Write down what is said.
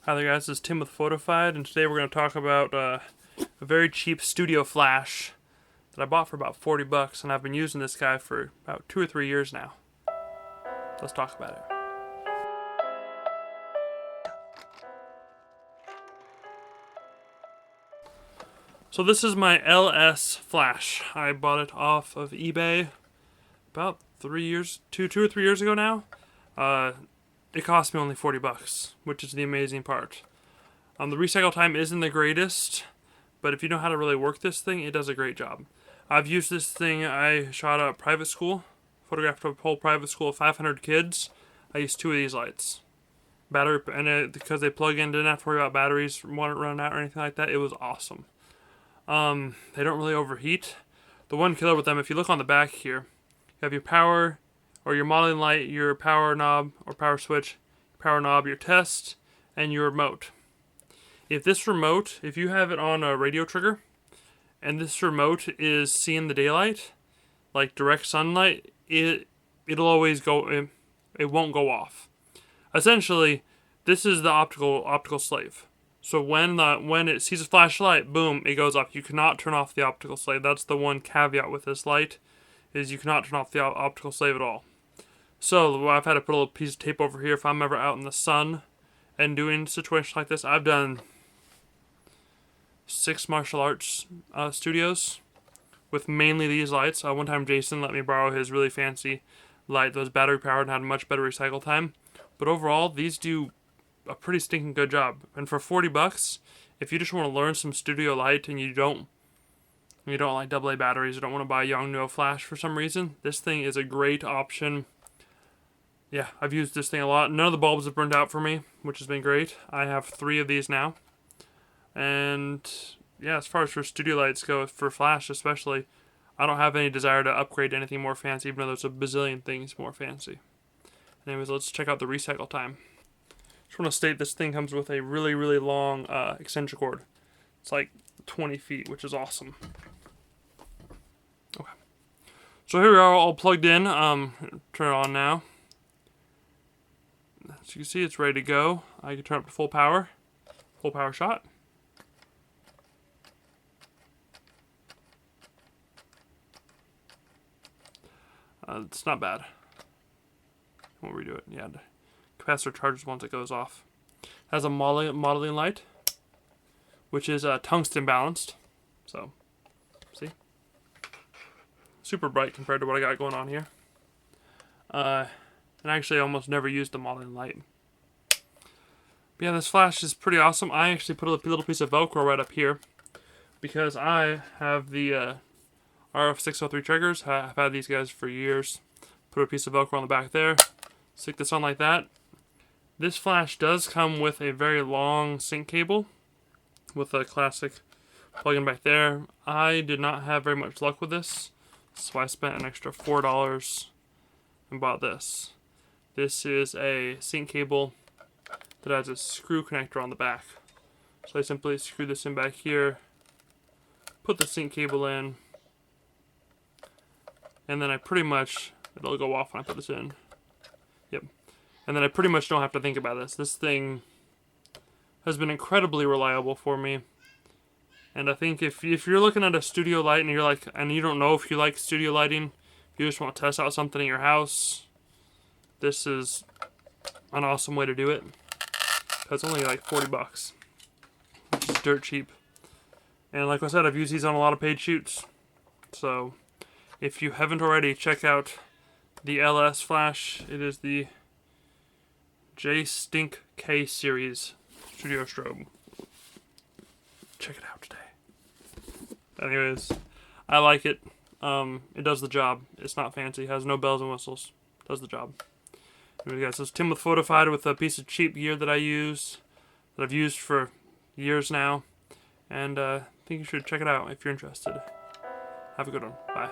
Hi there guys, this is Tim with Photofied, and today we're going to talk about a very cheap studio flash that I bought for about 40 bucks, and I've been using this guy for about 2 or 3 years now. Let's talk about it. So this is my LS flash. I bought it off of eBay about 2 or 3 years ago now. It cost me only 40 bucks, which is the amazing part. The recycle time isn't the greatest, but if you know how to really work this thing, it does a great job. I've used this thing. I shot a private school, photographed a whole private school of 500 kids. I used 2 of these lights. Because they plug in, didn't have to worry about batteries running out or anything like that. It was awesome. They don't really overheat. The one killer with them, if you look on the back here, you have your power, or your modeling light, your power knob or power switch, power knob, your test, and your remote. If you have it on a radio trigger, and this remote is seeing the daylight, like direct sunlight, it'll always go. It won't go off. Essentially, this is the optical slave. So when it sees a flashlight, boom, it goes off. You cannot turn off the optical slave. That's the one caveat with this light, is you cannot turn off the optical slave at all. So I've had to put a little piece of tape over here if I'm ever out in the sun and doing situations like this. I've done 6 martial arts studios with mainly these lights. One time Jason let me borrow his really fancy light that was battery powered and had much better recycle time. But overall, these do a pretty stinking good job. And for 40 bucks, if you just want to learn some studio light and you don't like AA batteries, you don't want to buy a Yongnuo flash for some reason, this thing is a great option. Yeah, I've used this thing a lot. None of the bulbs have burned out for me, which has been great. I have 3 of these now. And yeah, as far as for studio lights go, for flash especially, I don't have any desire to upgrade to anything more fancy, even though there's a bazillion things more fancy. Anyways, let's check out the recycle time. Just want to state this thing comes with a really, really long extension cord. It's like 20 feet, which is awesome. Okay. So here we are, all plugged in. Turn it on now. As you can see, it's ready to go. I can turn up to full power shot. It's not bad. I won't redo it. Yeah, the capacitor charges once it goes off. It has a modeling light, which is tungsten balanced. So, see? Super bright compared to what I got going on here. And actually I almost never used the modeling light. But yeah, this flash is pretty awesome. I actually put a little piece of Velcro right up here because I have the RF603 triggers. I've had these guys for years. Put a piece of Velcro on the back there. Stick this on like that. This flash does come with a very long sync cable with a classic plug-in back there. I did not have very much luck with this, so I spent an extra $4 and bought this. This is a sync cable that has a screw connector on the back. So I simply screw this in back here, put the sync cable in, and then it'll go off when I put this in. Yep. And then I pretty much don't have to think about this. This thing has been incredibly reliable for me. And I think if you're looking at a studio light and you don't know if you like studio lighting, if you just want to test out something in your house, this is an awesome way to do it. It's only like 40 bucks, which is dirt cheap. And like I said, I've used these on a lot of paid shoots. So if you haven't already, check out the LS flash. It is the J-Stink K series studio strobe. Check it out today. Anyways, I like it. It does the job. It's not fancy. It has no bells and whistles. Does the job. Anyway, guys, this is Tim with Photofied with a piece of cheap gear that I've used for years now. And I think you should check it out if you're interested. Have a good one. Bye.